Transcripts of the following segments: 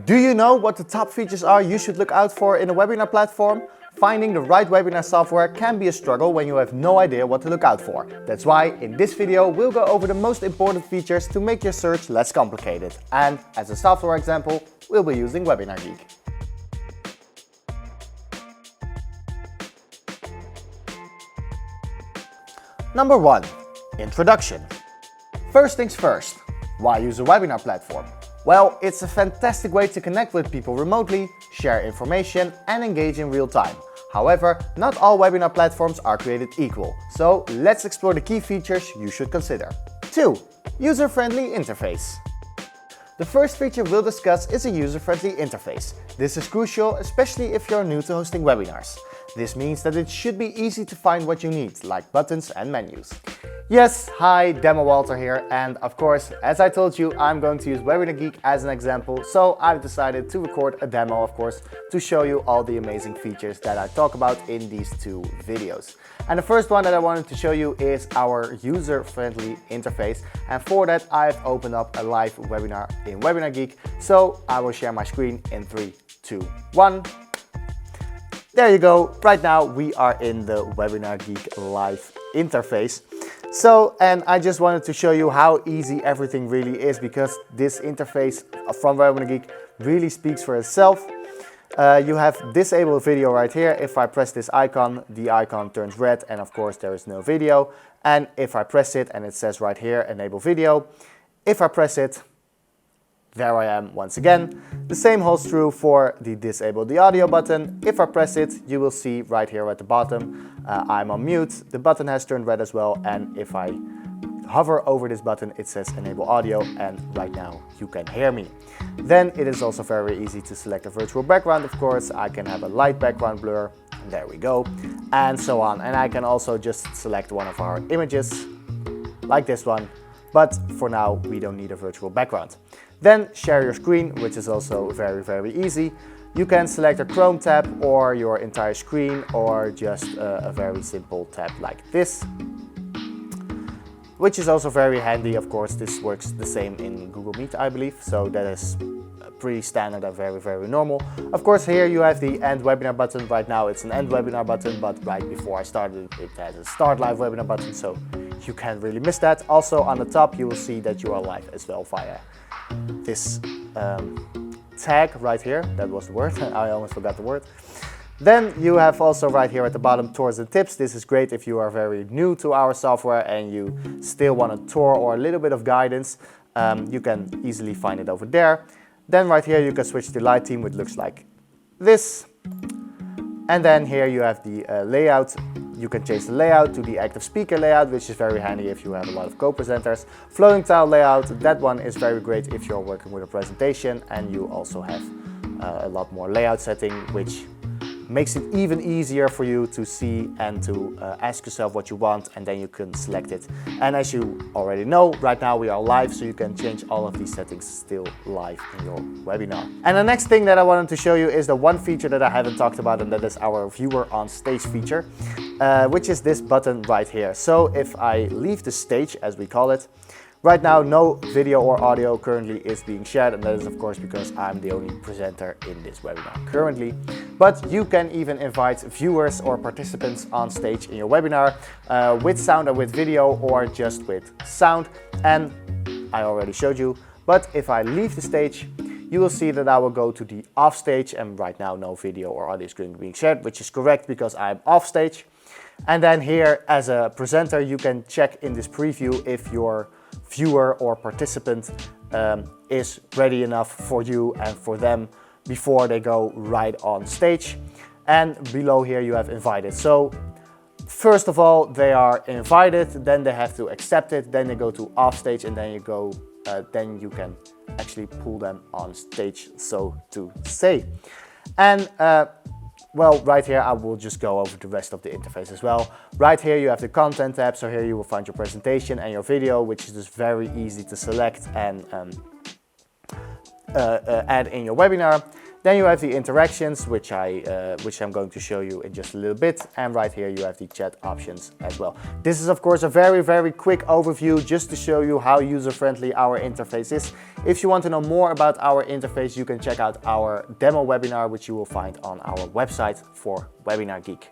Do you know what the top features are you should look out for in a webinar platform? Finding the right webinar software can be a struggle when you have no idea what to look out for. That's why in this video we'll go over the most important features to make your search less complicated. And as a software example, we'll be using WebinarGeek. Number 1. Introduction. First things first, why use a webinar platform? Well, it's a fantastic way to connect with people remotely, share information and engage in real time. However, not all webinar platforms are created equal, so let's explore the key features you should consider. 2. User-friendly interface. The first feature we'll discuss is a user-friendly interface. This is crucial, especially if you're new to hosting webinars. This means that it should be easy to find what you need, like buttons and menus. Yes, hi, Demo Walter here, and of course, as I told you, I'm going to use WebinarGeek as an example, so I've decided to record a demo, of course, to show you all the amazing features that I talk about in these two videos. And the first one that I wanted to show you is our user-friendly interface, and for that I've opened up a live webinar in WebinarGeek, so I will share my screen in 3, 2, 1. There you go, right now we are in the WebinarGeek live interface. And I just wanted to show you how easy everything really is, because this interface from WebinarGeek really speaks for itself. You have disable video right here. If I press this icon, the icon turns red and of course there is no video. And if I press it and it says right here, enable video. If I press it, there I am once again. The same holds true for the disable the audio button. If I press it, you will see right here at the bottom, I'm on mute. The button has turned red as well. And if I hover over this button, it says enable audio. And right now you can hear me. Then it is also very easy to select a virtual background. Of course, I can have a light background blur. There we go. And so on. And I can also just select one of our images like this one. But for now, we don't need a virtual background. Then share your screen, which is also very easy. You can select a Chrome tab or your entire screen, or just a very simple tab like this, which is also very handy. Of course, this works the same in Google Meet, I believe, so that is pretty standard and very normal. Of course, here you have the end webinar button. Right now it's an end webinar button, but right before I started it had a start live webinar button, so you can't really miss that. Also on the top you will see that you are live as well via this tag right here. That was the word, I almost forgot the word. Then you have also right here at the bottom tours and tips. This is great if you are very new to our software and you still want a tour or a little bit of guidance. You can easily find it over there. Then right here you can switch to light theme, which looks like this. And then here you have the layout. You can change the layout to the active speaker layout, which is very handy if you have a lot of co-presenters. Flowing tile layout, that one is very great if you're working with a presentation, and you also have a lot more layout setting, which makes it even easier for you to see and to ask yourself what you want, and then you can select it. And as you already know, right now we are live, so you can change all of these settings still live in your webinar. And the next thing that I wanted to show you is the one feature that I haven't talked about, and that is our viewer on stage feature, which is this button right here. So if I leave the stage, as we call it, right now no video or audio currently is being shared, and that is of course because I'm the only presenter in this webinar currently. But you can even invite viewers or participants on stage in your webinar with sound and with video, or just with sound. And I already showed you, but if I leave the stage, you will see that I will go to the off stage, and right now no video or audio screen being shared, which is correct because I'm off stage. And then here as a presenter, you can check in this preview if your viewer or participant is ready enough for you and for them before they go right on stage. And below here you have invited. So first of all, they are invited, then they have to accept it, then they go to off stage, and then then you can actually pull them on stage, so to say. And well, right here I will just go over the rest of the interface as well. Right here you have the content tab, so here you will find your presentation and your video, which is just very easy to select and add in your webinar. Then you have the interactions, which I'm going to show you in just a little bit. And right here you have the chat options as well. This is of course a very quick overview just to show you how user-friendly our interface is. If you want to know more about our interface, you can check out our demo webinar, which you will find on our website for WebinarGeek.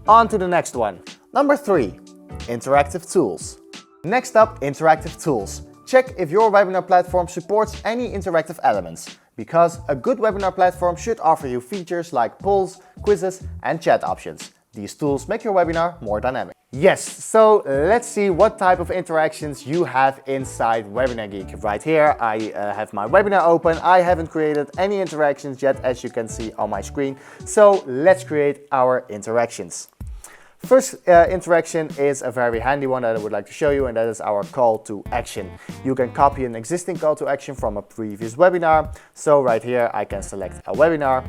On to the next one. Number 3, interactive tools. Next up, interactive tools. Check if your webinar platform supports any interactive elements, because a good webinar platform should offer you features like polls, quizzes, and chat options. These tools make your webinar more dynamic. Yes, so let's see what type of interactions you have inside WebinarGeek. Right here I have my webinar open. I haven't created any interactions yet, as you can see on my screen. So let's create our interactions. First interaction is a very handy one that I would like to show you, and that is our call to action. You can copy an existing call to action from a previous webinar. So right here I can select a webinar,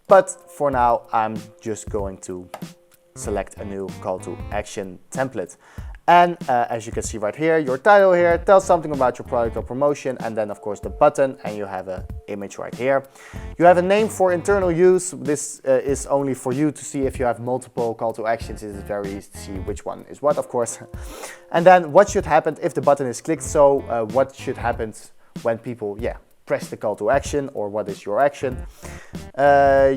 but for now I'm just going to select a new call to action template. And as you can see right here, your title here tells something about your product or promotion, and then of course the button, and you have an image right here. You have a name for internal use. This is only for you to see. If you have multiple call to actions, it is very easy to see which one is what, of course. And then what should happen if the button is clicked. So what should happen when people press the call to action, or what is your action.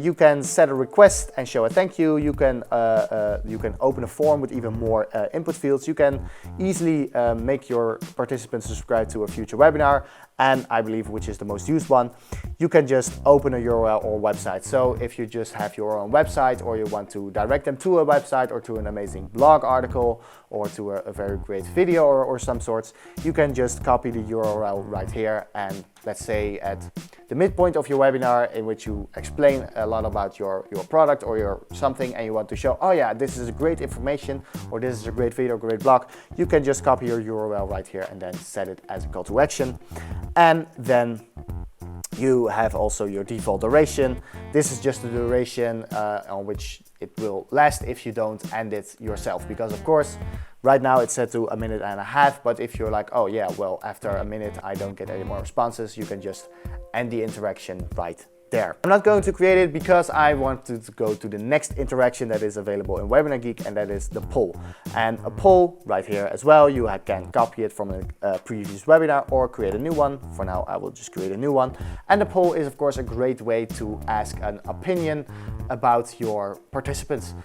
You can set a request and show a thank you. You can open a form with even more input fields. You can easily make your participants subscribe to a future webinar. And I believe, which is the most used one, you can just open a URL or website. So if you just have your own website, or you want to direct them to a website or to an amazing blog article, or to a very great video or some sorts, you can just copy the URL right here, and let's say at the midpoint of your webinar, in which you explain a lot about your product or your something, and you want to show, oh yeah, this is a great information, or this is a great video, great blog, you can just copy your URL right here and then set it as a call to action. And then you have also your default duration. This is just the duration on which it will last if you don't end it yourself, because of course right now it's set to 1.5 minutes, but if you're like, oh yeah, well, after a minute I don't get any more responses, you can just end the interaction right there. I'm not going to create it because I wanted to go to the next interaction that is available in WebinarGeek, and that is the poll. And a poll right here as well, you can copy it from a previous webinar or create a new one. For now I will just create a new one. And the poll is of course a great way to ask an opinion about your participants.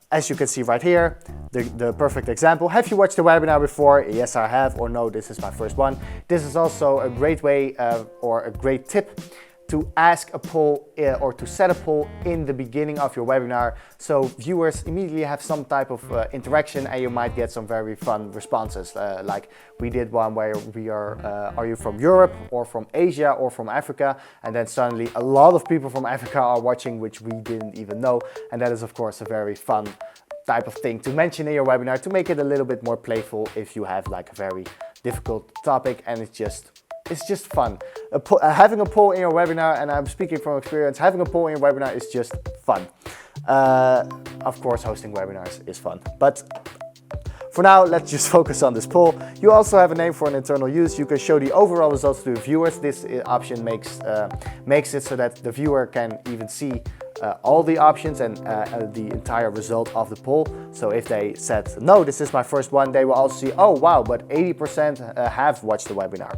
As you can see right here, the perfect example. Have you watched the webinar before? Yes, I have, or no, this is my first one. This is also a great way or a great tip to ask a poll or to set a poll in the beginning of your webinar, so viewers immediately have some type of interaction, and you might get some very fun responses. Like we did one where we are you from Europe or from Asia or from Africa? And then suddenly a lot of people from Africa are watching, which we didn't even know. And that is of course a very fun type of thing to mention in your webinar, to make it a little bit more playful if you have like a very difficult topic, and it's just fun. Having a poll in your webinar, and I'm speaking from experience, having a poll in your webinar is just fun. Of course, hosting webinars is fun, but for now, let's just focus on this poll. You also have a name for an internal use. You can show the overall results to the viewers. This option makes it so that the viewer can even see all the options and the entire result of the poll. So if they said, no, this is my first one, they will also see, oh wow, but 80% have watched the webinar.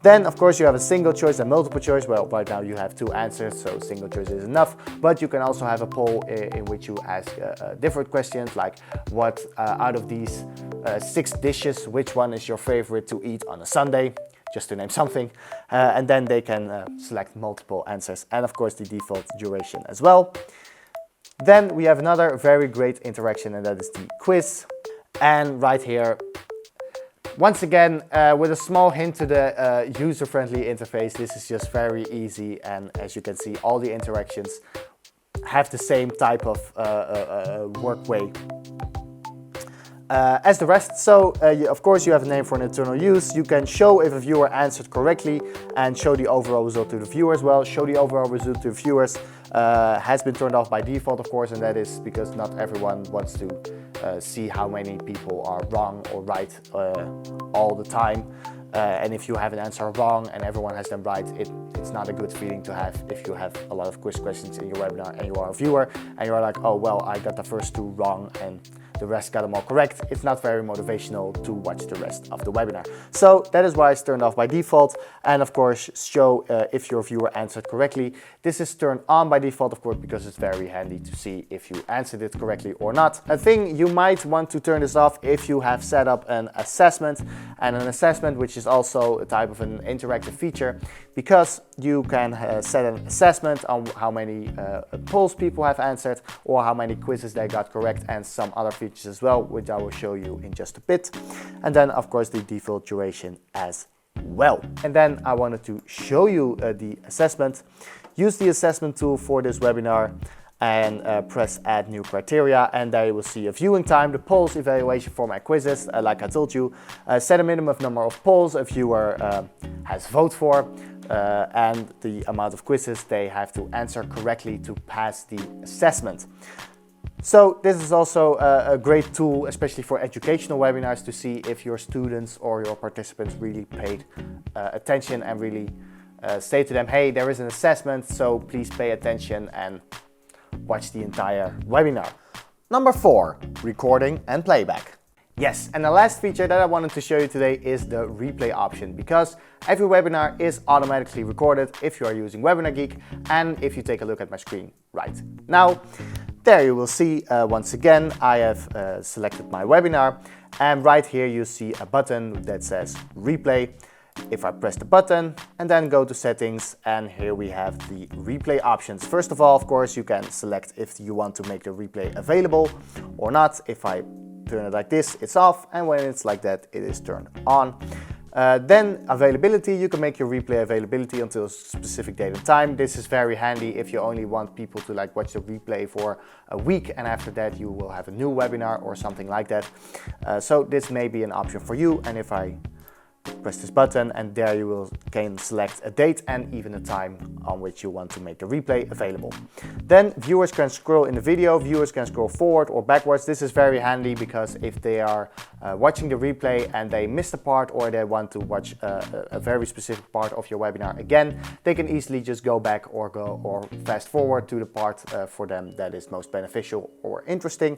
Then, of course, you have a single choice and multiple choice. Well, right now you have 2 answers, so single choice is enough. But you can also have a poll in which you ask different questions, like what out of these 6 dishes, which one is your favorite to eat on a Sunday? Just to name something. And then they can select multiple answers, and of course the default duration as well. Then we have another very great interaction, and that is the quiz. And right here, once again, with a small hint to the user-friendly interface, this is just very easy, and as you can see, all the interactions have the same type of work way as the rest. So of course you have a name for an internal use. You can show if a viewer answered correctly and show the overall result to the viewer as well. Show the overall result to the viewers has been turned off by default, of course, and that is because not everyone wants to see how many people are wrong or right all the time. And if you have an answer wrong and everyone has them right, it it's not a good feeling to have if you have a lot of quiz questions in your webinar and you are a viewer and you are like, oh well, I got the first 2 wrong and the rest got them all correct. It's not very motivational to watch the rest of the webinar. So that is why it's turned off by default, and of course show if your viewer answered correctly. This is turned on by default, of course, because it's very handy to see if you answered it correctly or not. A thing you might want to turn this off if you have set up an assessment, and an assessment which is also a type of an interactive feature, because you can set an assessment on how many polls people have answered or how many quizzes they got correct, and some other features as well, which I will show you in just a bit. And then of course the default duration as well. And then I wanted to show you the assessment. Use the assessment tool for this webinar and press add new criteria, and there you will see a viewing time, the polls evaluation for my quizzes. Like I told you, set a minimum number of polls a viewer has vote for, and the amount of quizzes they have to answer correctly to pass the assessment. So this is also a great tool, especially for educational webinars, to see if your students or your participants really paid attention and really say to them, hey, there is an assessment, so please pay attention and watch the entire webinar. Number 4, recording and playback. Yes, and the last feature that I wanted to show you today is the replay option, because every webinar is automatically recorded if you are using WebinarGeek, and if you take a look at my screen right now, there you will see once again I have selected my webinar, and right here you see a button that says replay. If I press the button and then go to settings, and here we have the replay options. First of all, of course, you can select if you want to make the replay available or not. If I turn it like this, it's off, and when it's like that, it is turned on. Then availability, you can make your replay availability until a specific date and time. This is very handy if you only want people to like watch the replay for a week, and after that you will have a new webinar or something like that. So this may be an option for you, and if I press this button, and there you can select a date and even a time on which you want to make the replay available. Then viewers can scroll in the video, viewers can scroll forward or backwards. This is very handy because if they are watching the replay and they missed a part, or they want to watch a very specific part of your webinar again, they can easily just go back or fast forward to the part for them that is most beneficial or interesting.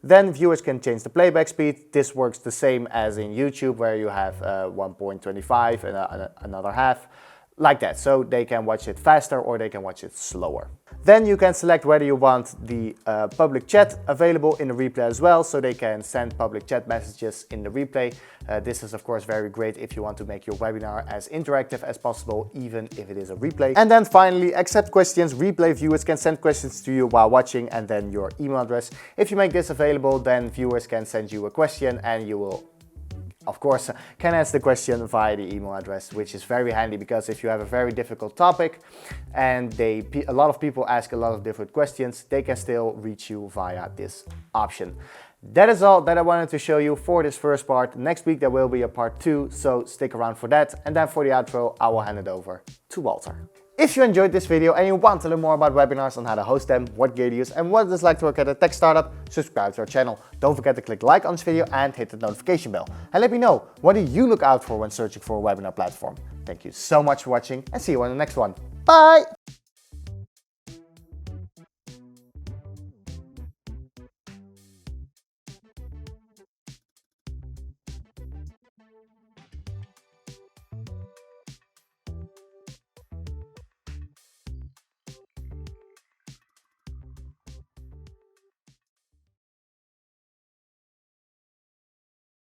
Then viewers can change the playback speed. This works the same as in YouTube, where you have 1.25 and another half, like that. So they can watch it faster or they can watch it slower. Then you can select whether you want the public chat available in the replay as well, so they can send public chat messages in the replay. This is of course very great if you want to make your webinar as interactive as possible, even if it is a replay. And then finally, accept questions. Replay viewers can send questions to you while watching, and then your email address. If you make this available, then viewers can send you a question, and you will of course can ask the question via the email address, which is very handy, because if you have a very difficult topic and a lot of people ask a lot of different questions, they can still reach you via this option. That is all that I wanted to show you for this first part. Next week there will be a part 2, so stick around for that. And then for the outro, I will hand it over to Walter. If you enjoyed this video and you want to learn more about webinars, on how to host them, what gear to use, and what it is like to work at a tech startup, subscribe to our channel. Don't forget to click like on this video and hit the notification bell. And let me know, what do you look out for when searching for a webinar platform? Thank you so much for watching, and see you on the next one. Bye!